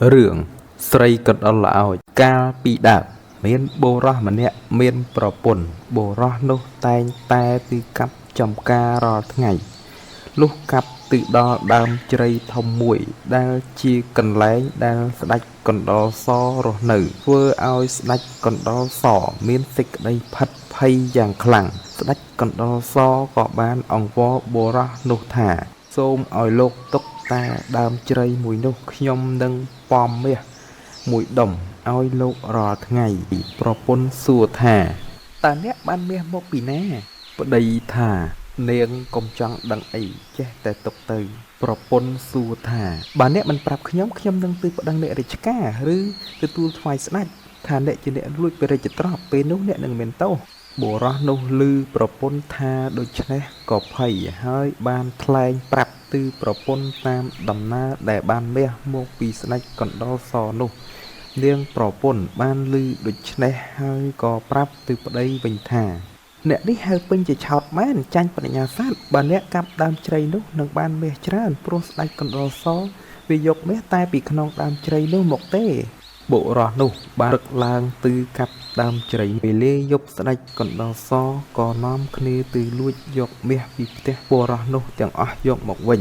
Rường srei cật ở lão ca bị đạp miền bồ ra mà nè miền pro pun bồ ra nô tay tay từ cặp trong ca rò ngày lúc cặp từ đó đam chơi thông mũi đa chia cần lấy đa đạch còn đó so rồi nữ vừa ao đạch còn đó sỏ miền xích đây phật phay dạng khẳng đạch còn đó so có ban ông võ bồ ra nô thả xôm ỏi lục tốc ta đam chơi mùi nô nhom nâng pom mía mùi đồng ỏi lục rò ngày pro pun xua thả ta nét ban mía một bì nè đây thả nên công chọn đằng ấy cheแต่ตกตือប្រពន្ធសួរថាបើអ្នកមិនប្រាប់ខ្ញុំនឹងទៅប្តឹងអ្នករាជការឬទទួលថ្វាយស្ដេចថាអ្នកជាអ្នកលួចព្រះរាជទ្រព្យពេលនោះអ្នកនឹងមានទោសបុរសនោះឮប្រពន្ធថាដូច្នេះក៏ភ័យហើយបានថ្លែងប្រាប់ទៅប្រពន្ធតាមដំណើរដែលបានមាសមកពីស្ដេចកណ្ដុរសនោះនាងប្រពន្ធបានឮដូច្នេះហើយក៏ប្រាប់ទៅប្តីវិញថាអ្នកនេះហៅពេញជាឆោតមែនចាញ់បញ្ញាស័ត្វបើអ្នកកាប់ដើមជ្រៃនោះនឹងបានមាសច្រើនព្រោះស្ដេចកណ្ដុរសវាយកមាសតែពីក្នុងដើមជ្រៃនោះមកទេបុរសនោះបានរឹកឡើងទៅកាប់ដើមជ្រៃពេលលាយប់ស្ដេចកណ្ដុរសក៏នាំគ្នាទៅលួចយកមាសពីផ្ទះបុរសនោះទាំងអស់យកមកវិញ